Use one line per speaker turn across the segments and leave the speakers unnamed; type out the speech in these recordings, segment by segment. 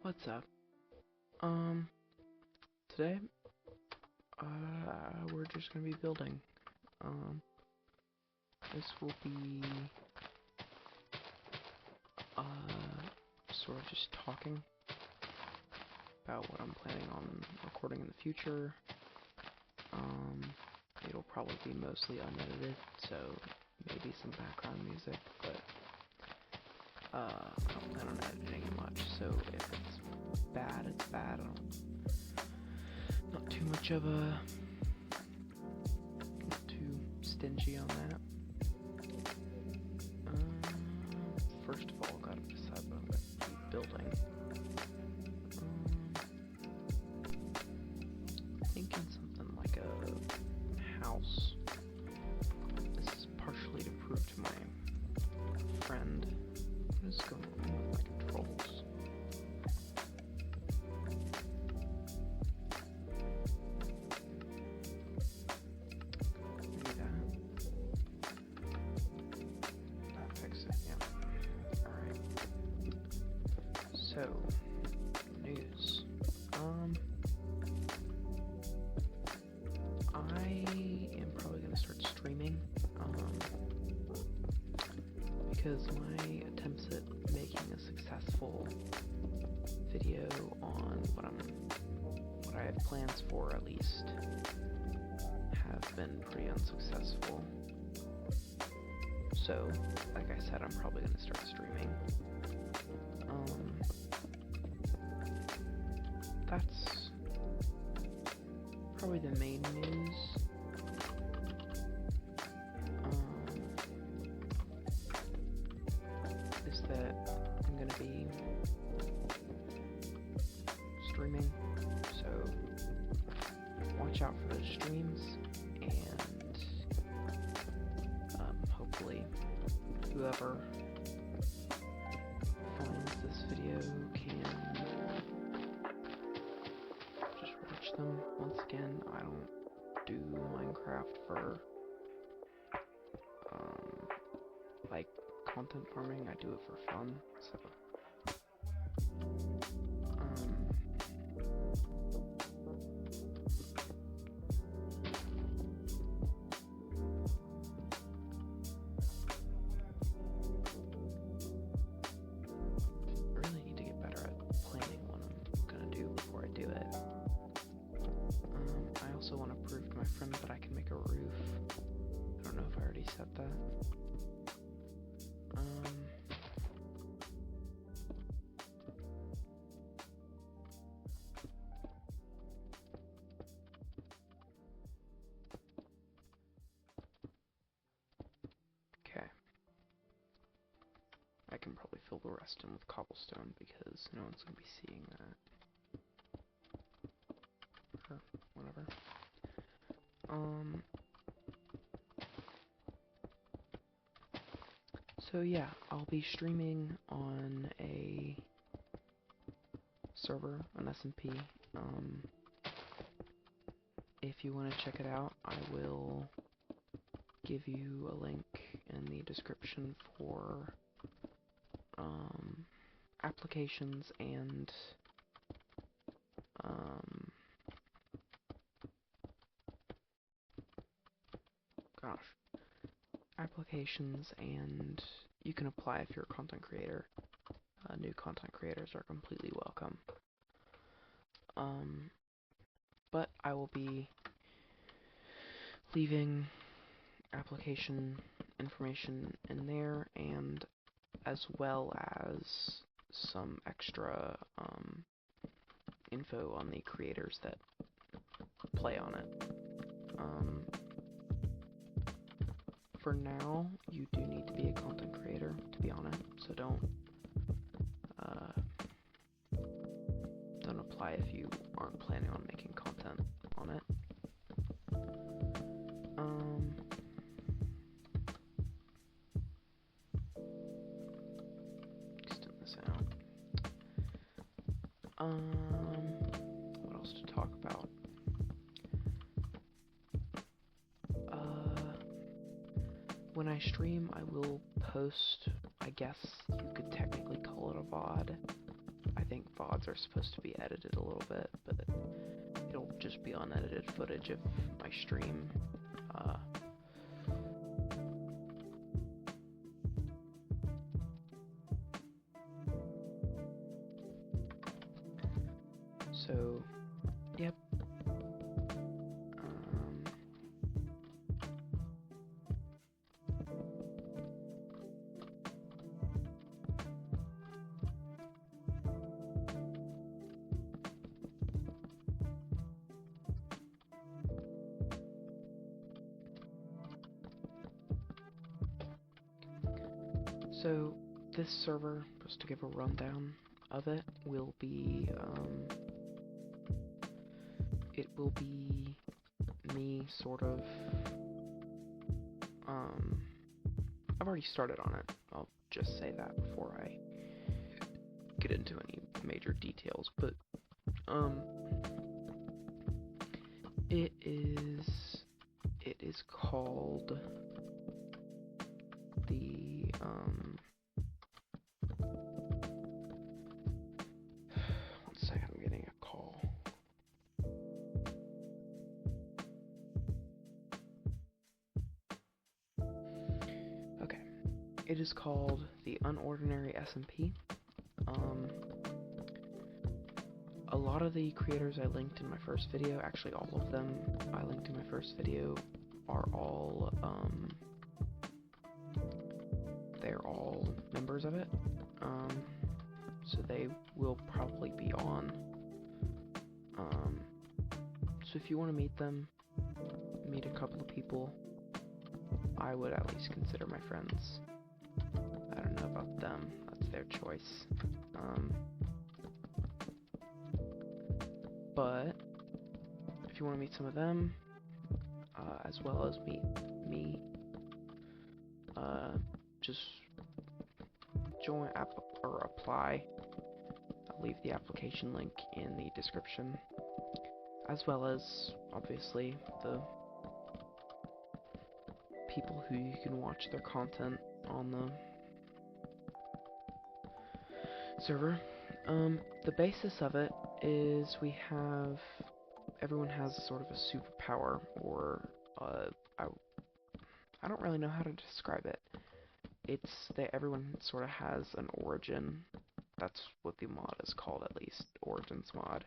What's up? Today, we're just gonna be building. This will be, sort of just talking about what I'm planning on recording in the future. It'll probably be mostly unedited, so maybe some background music, but, I don't plan on editing it much, so if it's bad, it's bad. Not too much of a, not too stingy on that. First of all, gotta decide what I'm gonna be building. Thinking something like a house. This is partially to prove to my friend what is going on with my controls. Maybe that fix it, yeah. Alright. So, news. I am probably gonna start streaming, because my attempts at making a successful video on what I have plans for, at least, have been pretty unsuccessful. So, like I said, I'm probably gonna start streaming. That's probably the main news. Is that I'm gonna be streaming, so watch out for those streams, and hopefully whoever finds this video can just watch them. Once again, I don't do Minecraft for like content farming. I do it for fun, so I really need to get better at planning what I'm gonna do before I do it. I also want to prove to my friend that I can make a roof. I don't know if I already said that. Okay. I can probably fill the rest in with cobblestone because no one's gonna be seeing that. Or whatever. So yeah, I'll be streaming on a server, an SMP. If you want to check it out, I will give you a link in the description for applications and applications, and you can apply if you're a content creator. New content creators are completely welcome. But I will be leaving application information in there, and as well as some extra info on the creators that play on it. For now, you do need to be a content creator to be on it, so don't apply if you aren't planning on making content on it. Extend this out. What else to talk about? When I stream, I will post, I guess you could technically call it a VOD, I think VODs are supposed to be edited a little bit, but it'll just be unedited footage of my stream. So, yep. So, this server, just to give a rundown of it, will be, it will be me sort of, I've already started on it. I'll just say that before I get into any major details, but, it is called the, one second, I'm getting a call. Okay, it is called the Unordinary SMP. A lot of the creators I linked in my first video, actually all of them I linked in my first video, are all, they're all members of it, so they will probably be on. So if you want to meet them, meet a couple of people, I would at least consider my friends. I don't know about them, that's their choice. But if you want to meet some of them, as well as meet me, just join or apply. I'll leave the application link in the description, as well as obviously the people who you can watch their content on the server. The basis of it is everyone has sort of a superpower, or I don't really know how to describe it. It's that everyone sort of has an origin. That's what the mod is called, at least, Origins mod.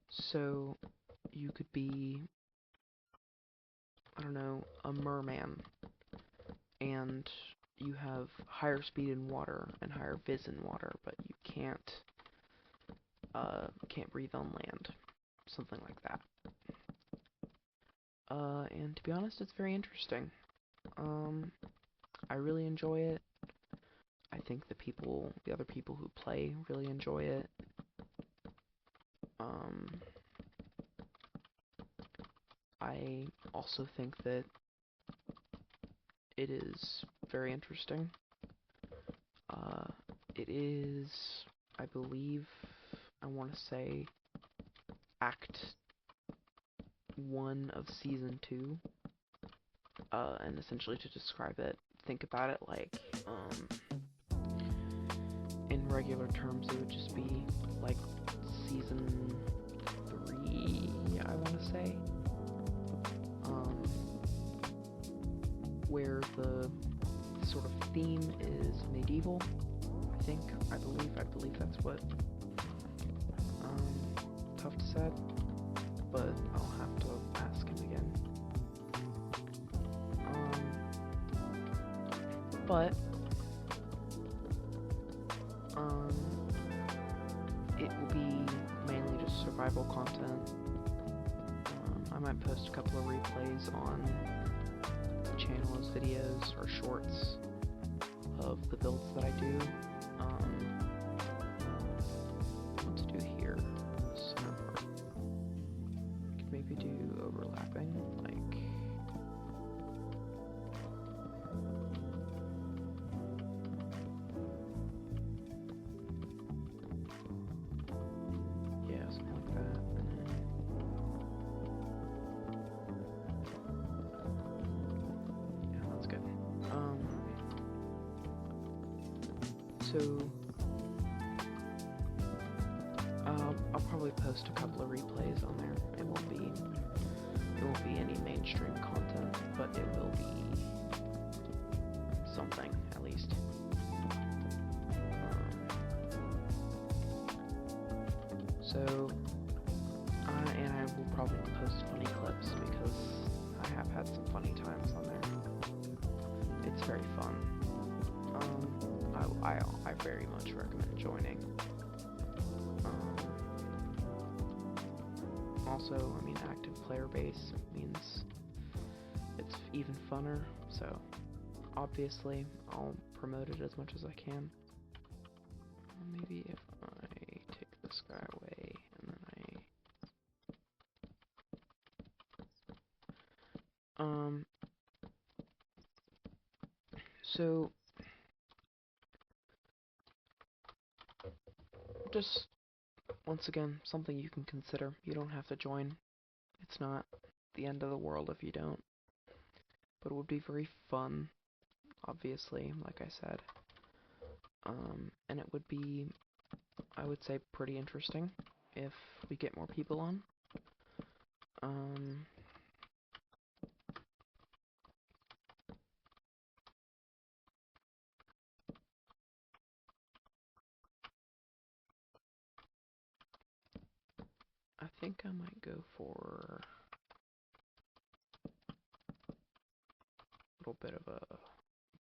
So you could be, I don't know, a merman, and you have higher speed in water and higher viz in water, but you can't breathe on land, something like that. And to be honest, it's very interesting. I really enjoy it. I think the other people who play really enjoy it. I also think that it is very interesting. It is, I believe, I want to say, Act 1 of Season 2. And essentially, to describe it, think about it like, in regular terms, it would just be like Season 3, I want to say. Where the sort of theme is medieval, I believe that's what Tuft said, but I'll have to ask him again. But it will be mainly just survival content. I might post a couple of replays on the channel as videos or shorts of the builds that I do. What to do here? Center part. Could maybe do overlapping, like. Yeah, something like that. Yeah, that's good. So, I'll probably post a couple of replays on there. It won't be any mainstream content, but it will be something, at least. And I will probably post funny clips because I have had some funny times on there. It's very fun. I very much recommend joining. Also, I mean, active player base means it's even funner, so obviously I'll promote it as much as I can. Maybe if I take this guy away and then so just once again, something you can consider. You don't have to join. It's not the end of the world if you don't. But it would be very fun, obviously, like I said. And it would be, I would say, pretty interesting if we get more people on. I think I might go for a little bit of a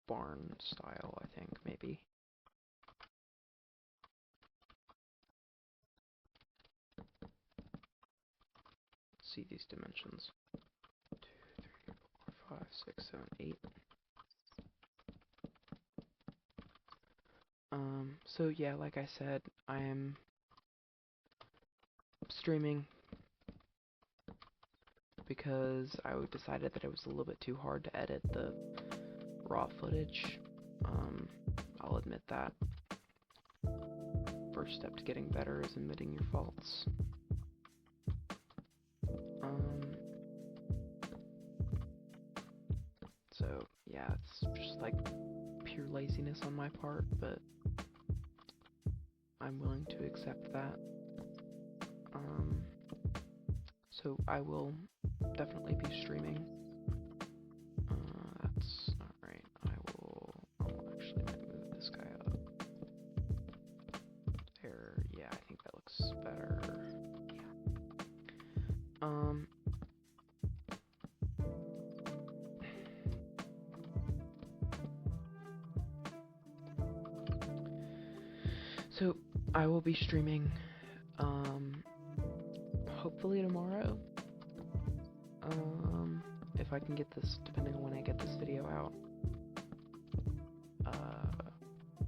barn style, I think, maybe. Let's see these dimensions. 2, 3, 4, 5, 6, 7, 8. So yeah, like I said, I am streaming because I decided that it was a little bit too hard to edit the raw footage. I'll admit that. First step to getting better is admitting your faults. So yeah, it's just like pure laziness on my part, but I'm willing to accept that. So I will definitely be streaming. That's not right. I'll actually move this guy up. There, yeah, I think that looks better. Yeah. So I will be streaming, hopefully tomorrow. If I can get this, depending on when I get this video out.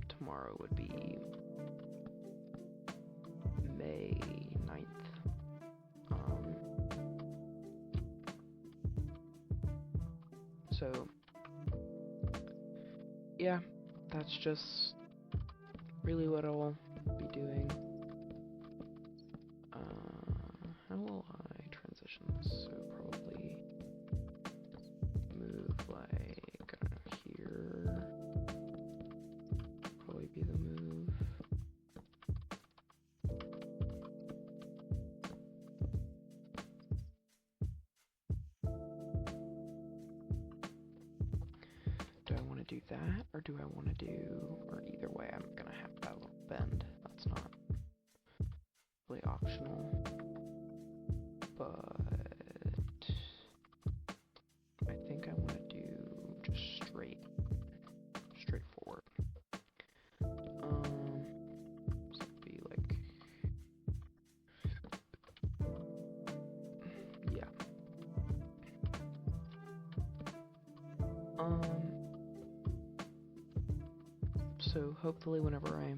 Tomorrow would be May 9th. So, yeah, that's just really what I'll be doing. How will I transition this? So probably move like, I don't know, here. Probably be the move. Do I want to do that, or do I want to do, or either way, I'm gonna have that little bend. That's not really optional, but I think I want to do just straightforward. So it'd be like, yeah. So hopefully whenever I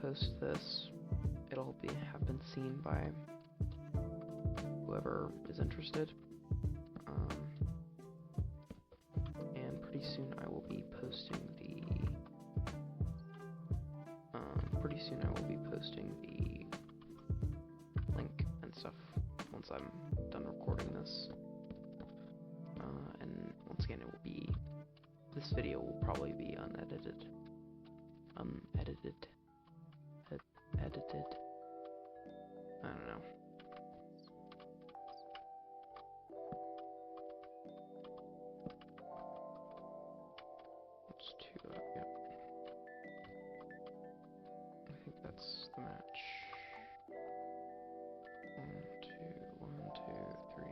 post this, it'll have been seen by whoever is interested. And pretty soon I will be posting the link and stuff once I'm done recording this. And once again, this video will probably be unedited. unedited. Edited. I don't know. It's 2 up, yep. I think that's the match. 1, 2, 1, 2, 3.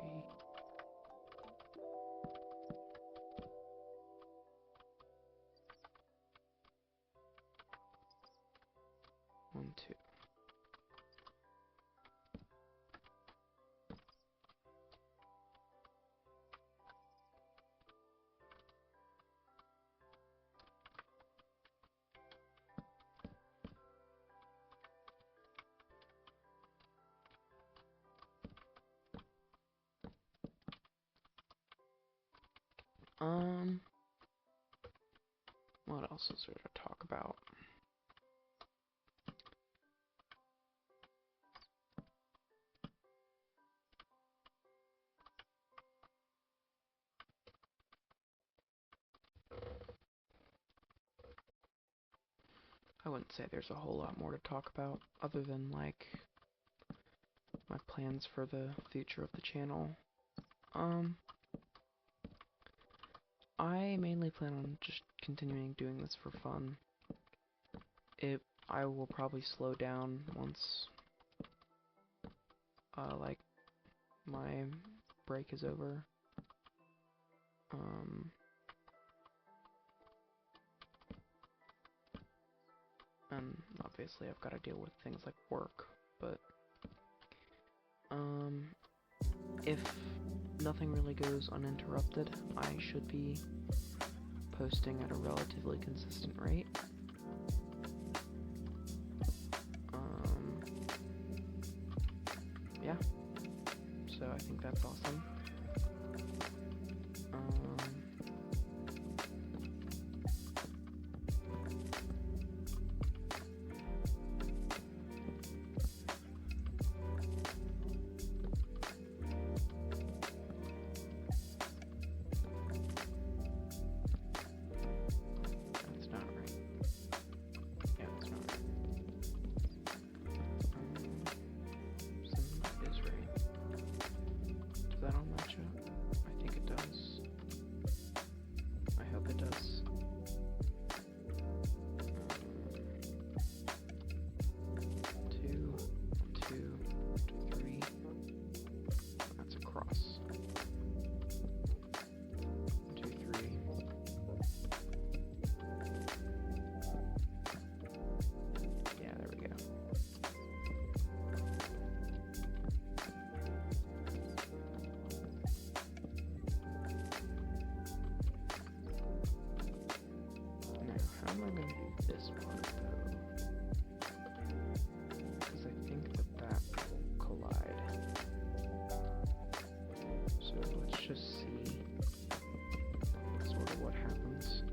1, 2. What else is there to talk about? I wouldn't say there's a whole lot more to talk about, other than, like, my plans for the future of the channel. I mainly plan on just continuing doing this for fun. I will probably slow down once, like, my break is over. And obviously I've got to deal with things like work, but, if nothing really goes uninterrupted, I should be posting at a relatively consistent rate. Yeah, so I think that's awesome. How am I going to do this part, though? Because I think that will collide. So let's just see sort of what happens.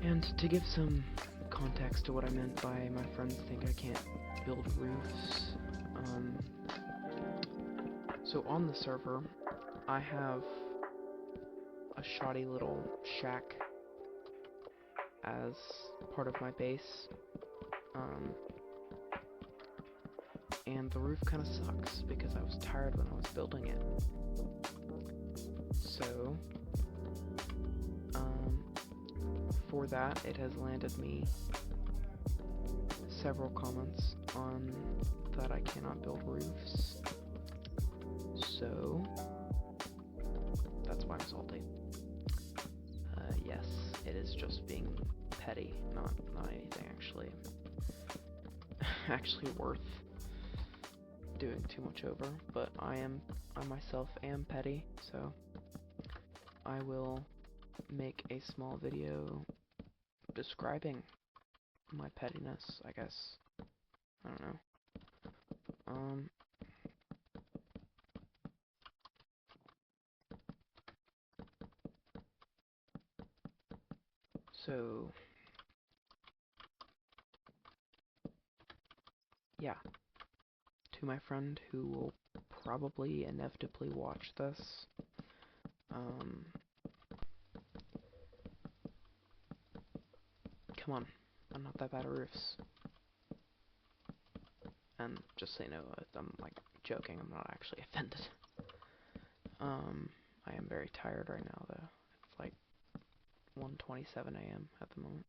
And to give some context to what I meant by my friends think I can't build roofs, so on the server, I have a shoddy little shack as part of my base, and the roof kind of sucks because I was tired when I was building it. So, for that, it has landed me several comments on that I cannot build roofs. So, that's why I'm salty. Yes, it is just being petty, not anything actually worth doing too much over, but I myself am petty, so I will make a small video describing my pettiness, I guess. I don't know. So, yeah, to my friend who will probably inevitably watch this, Come on, I'm not that bad at roofs. And just so you know, I'm like joking, I'm not actually offended. I am very tired right now though. It's like 1:27 a.m. at the moment.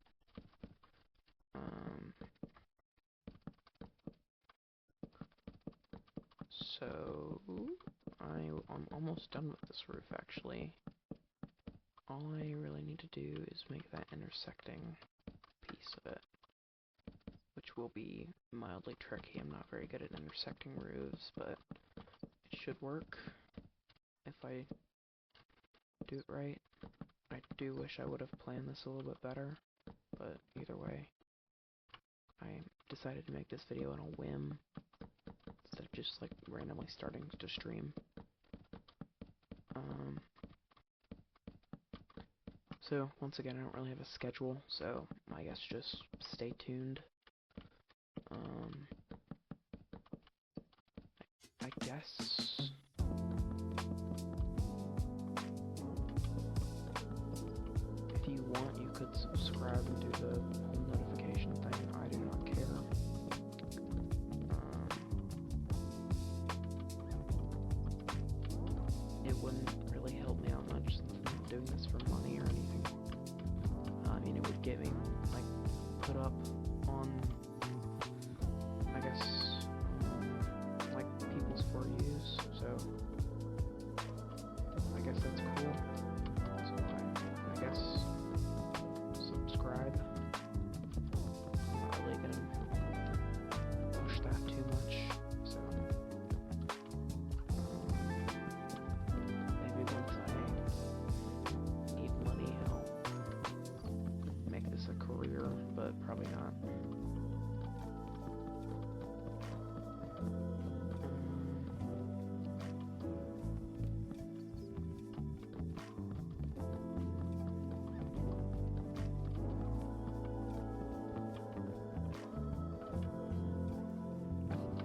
So I'm almost done with this roof actually. All I really need to do is make that intersecting piece of it, which will be mildly tricky. I'm not very good at intersecting roofs, but it should work if I do it right. I do wish I would have planned this a little bit better, but either way, I decided to make this video on a whim instead of just like randomly starting to stream. So once again, I don't really have a schedule, so I guess just stay tuned. I guess if you want, you could subscribe and do the whole notification thing. I do not care. It wouldn't really help me out much since I'm not doing this for money or anything. I mean, it would get me, like, put up on, I guess, like, people's For Yous, so I guess that's cool. So I guess subscribe. I'm not really gonna push that too much, so maybe once I need money, I'll make this a career, but probably not.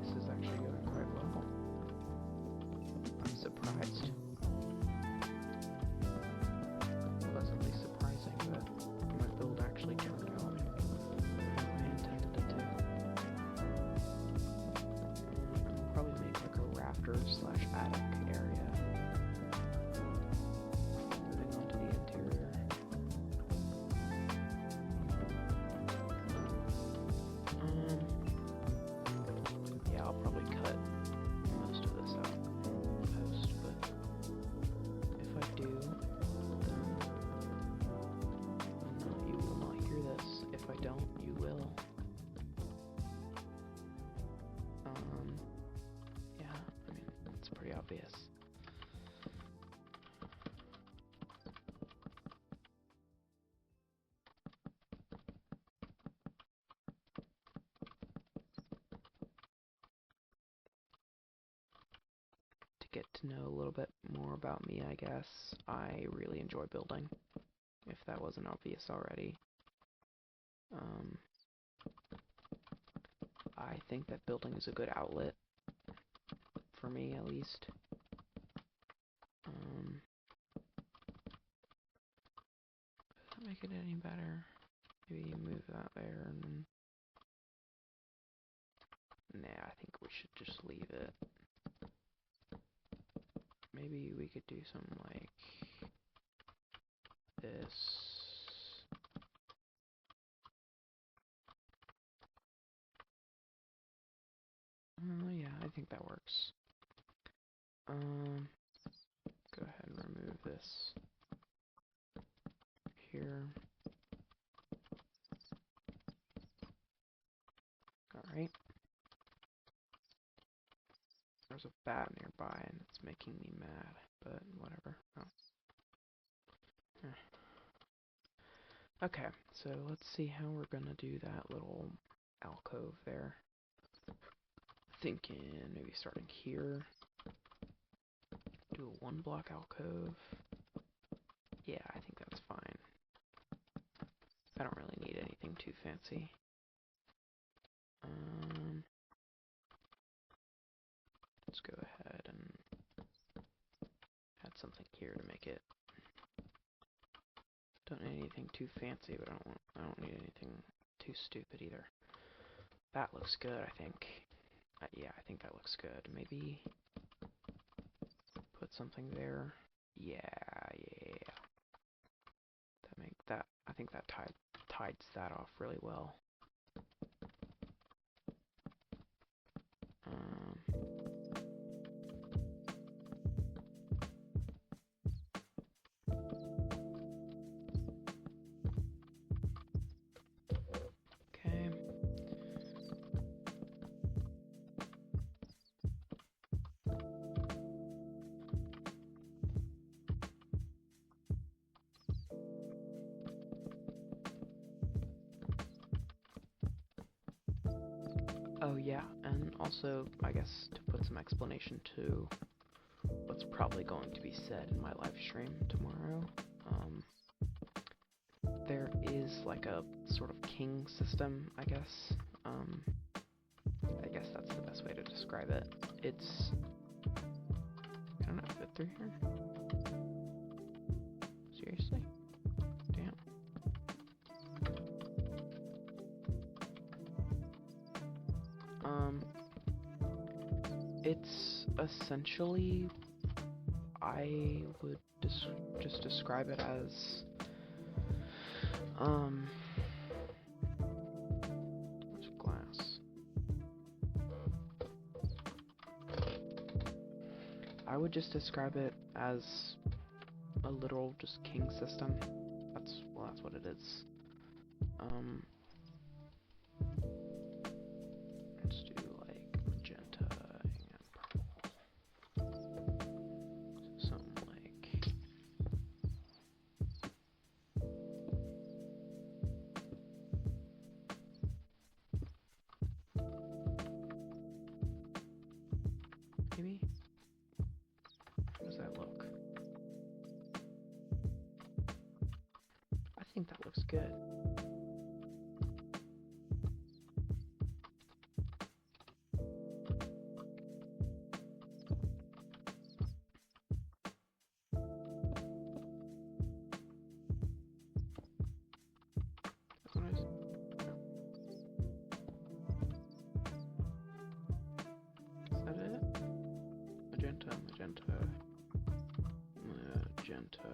This is actually going quite well. I'm surprised. Pleasantly surprising that my build actually turned out as I intended it to. I'll probably make like a rafter/attic area. Moving on to the interior. Yeah, I'll probably cut most of this out in post, but if I do, then you will not hear this. If I don't, you will. Yeah, I mean, it's pretty obvious. To get to know a little bit more about me, I guess, I really enjoy building, if that wasn't obvious already. I think that building is a good outlet, for me at least. Does that make it any better? Maybe move that there and then... Nah, I think we should just leave it. Maybe we could do something like this. Yeah, I think that works. Go ahead and remove this here. Alright. There's a bat nearby and it's making me mad, but whatever. Oh. Okay, so let's see how we're gonna do that little alcove there. Thinking maybe starting here. Do a 1-block alcove. Yeah, I think that's fine. I don't really need anything too fancy. Let's go ahead and add something here to make it Don't need anything too fancy, but I don't need anything too stupid either. That looks good, I think. Yeah, I think that looks good. Maybe put something there. Yeah. I think that tides that off really well. Okay. Oh yeah, and also, I guess, to put some explanation to what's probably going to be said in my live stream tomorrow, there is like a sort of king system, I guess. I guess that's the best way to describe it. It's... Can I not fit through here? Seriously? Damn. It's essentially... I would just describe it as... What's glass? I would just describe it as a literal just king system. That's what it is. Let's do like magenta and purple. Some like maybe? How does that look? I think that looks good. Magenta,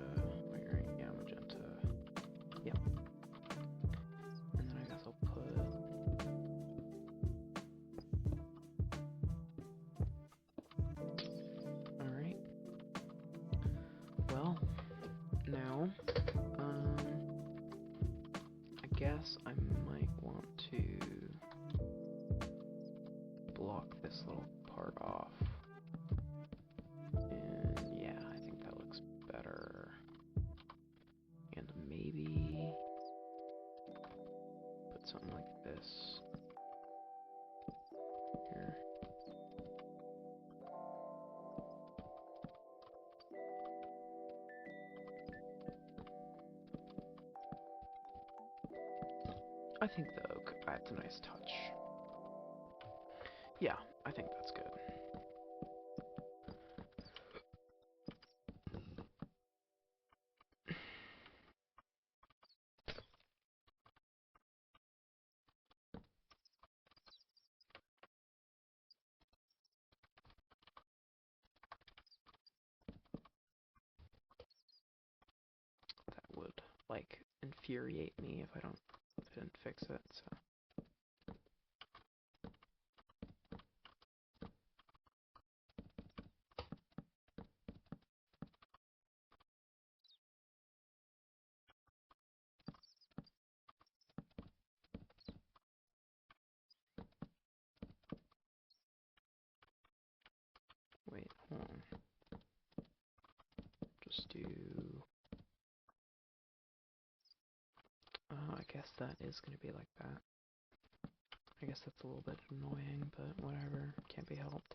yeah, magenta, yep. And then I guess I'll put... Alright. Well, now, I guess I might want to block this little part off. Something like this here. I think the oak adds a nice touch. Yeah, I think that's good. Would like infuriate me if I didn't fix it, so. Wait, hold on. Just do... I guess that is going to be like that. I guess that's a little bit annoying, but whatever. Can't be helped.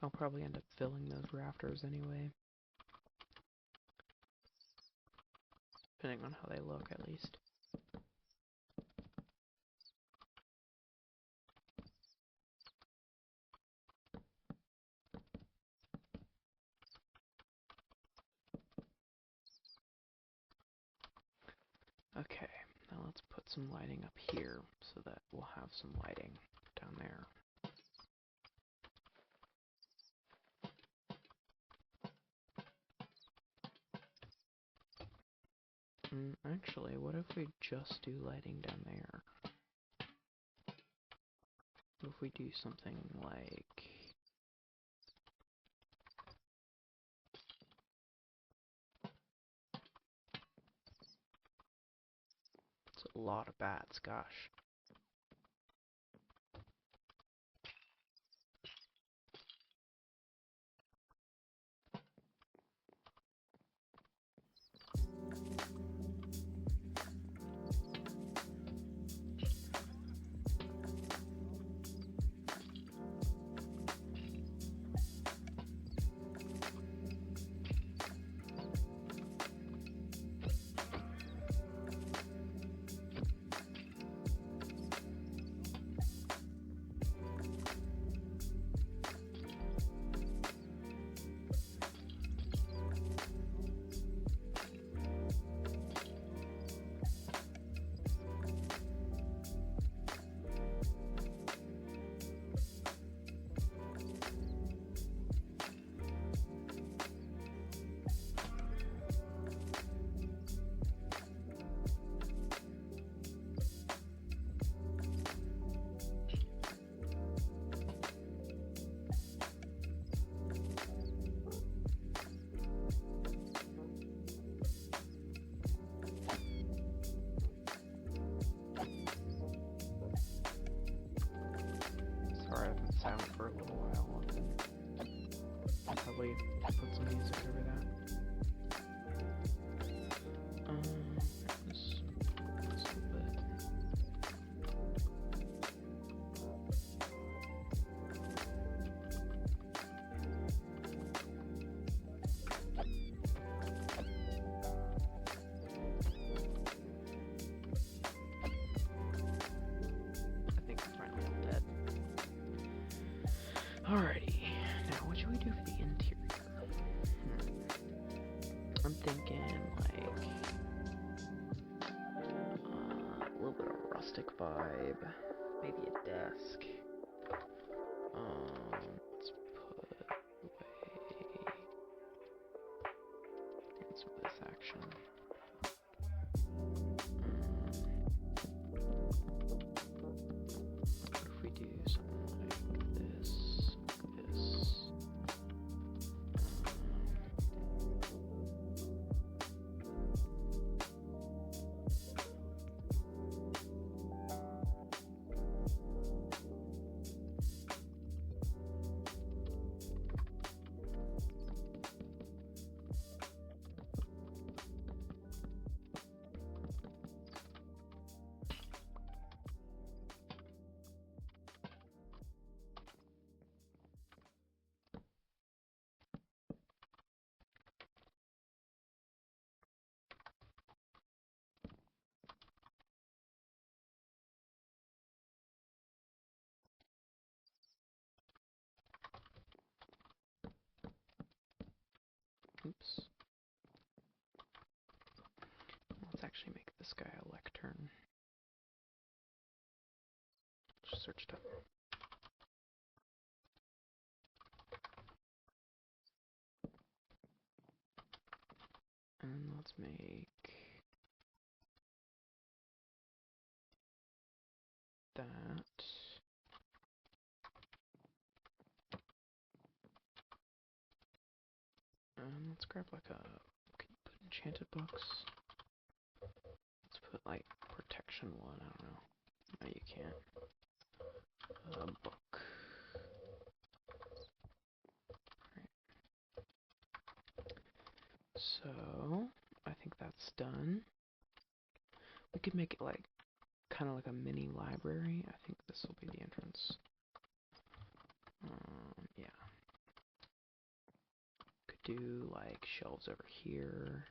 I'll probably end up filling those rafters anyway. Depending on how they look, at least. Okay, now let's put some lighting up here so that we'll have some lighting down there. Actually, what if we just do lighting down there? What if we do something like... It's a lot of bats, gosh. Sorry, I've been silent for a little while. I'll probably put some music over that. This a little bit. I think it's finally all dead. Alrighty, now what should we do for the interior? I'm thinking like a little bit of rustic vibe, maybe a desk. Let's put away and some of this action. What if we do something like this, this? Oops. Let's actually make this guy a lectern. Just searched up. And let's make that. And let's grab like a, can you put enchanted books? Let's put like protection one, I don't know. No, you can't. A book. Alright. So, I think that's done. We could make it like, kind of like a mini library. I think this will be the entrance. Yeah. Could do like shelves over here.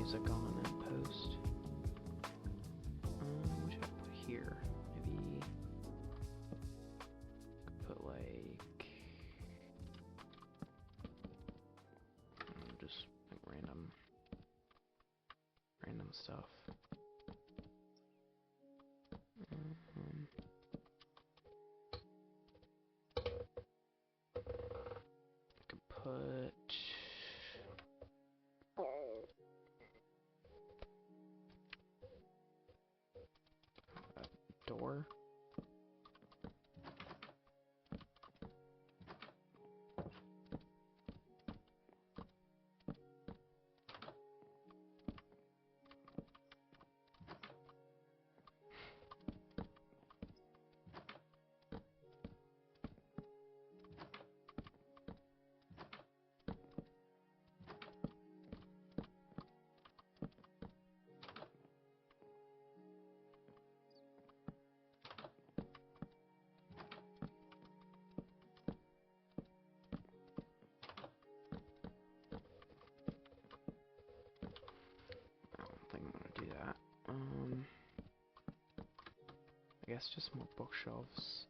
music on in post. What should I put here? Maybe put like just like random stuff. I could put a door. I guess just more bookshelves.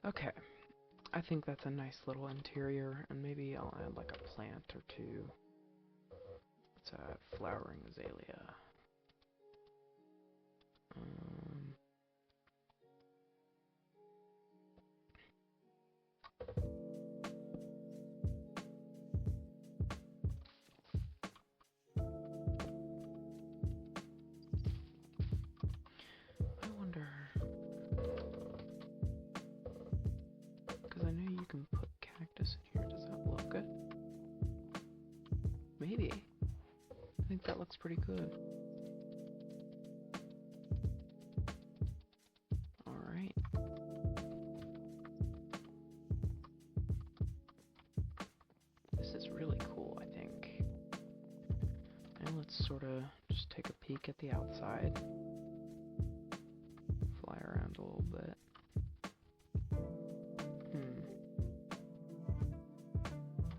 Okay. I think that's a nice little interior, and maybe I'll add like a plant or two. It's a flowering azalea. I wonder, because I know you can put cactus in here. Does that look good? Maybe. I think that looks pretty good. Alright. This is really cool, I think. And let's sort of just take a peek at the outside. Fly around a little bit.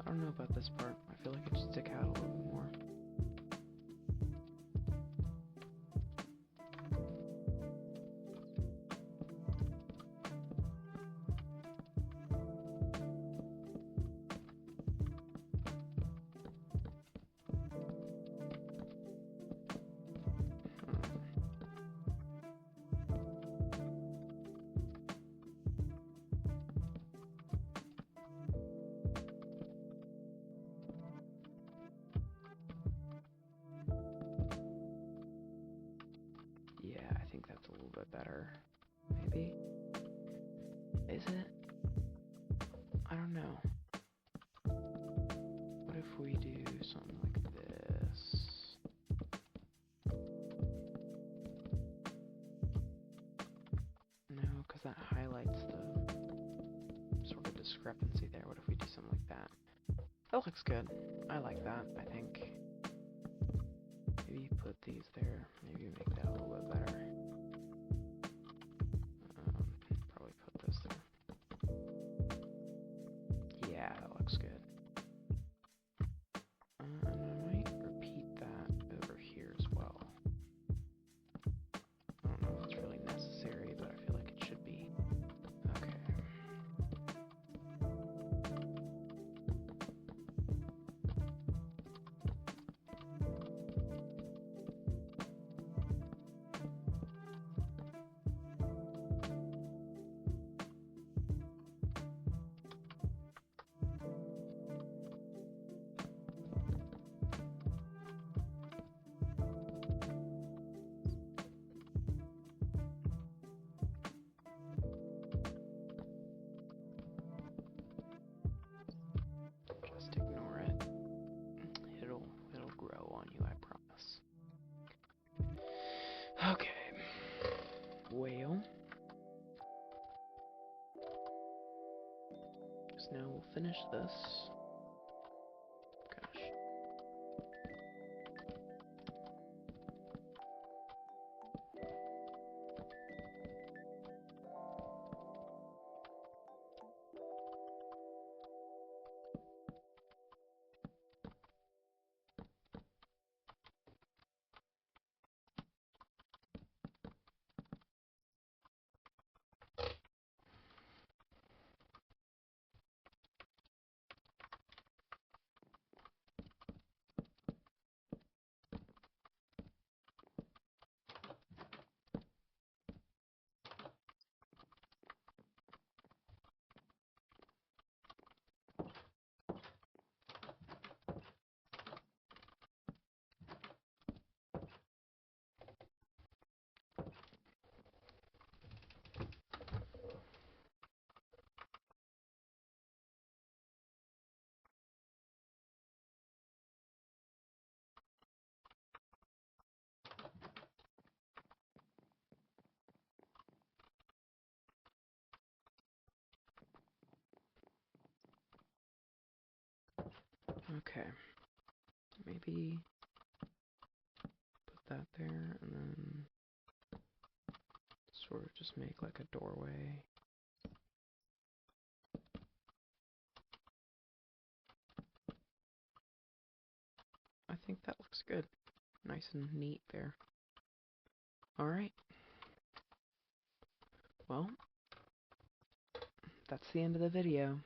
I don't know about this part. I feel like it should stick out a little bit more. Yeah, I think that's a little bit better. Maybe? Is it? I don't know. What if we do something like this? No, because that highlights the sort of discrepancy there. What if we do something like that? That looks good. I like that, I think. Maybe put these there. Maybe make that a little bit better. Probably put this there. Yeah, that looks good. And I might repeat that over here as well. I don't know if it's really necessary, but I feel like it should be. Okay. finish this. Gosh. Okay, maybe put that there and then sort of just make like a doorway. I think that looks good. Nice and neat there. Alright. Well, that's the end of the video.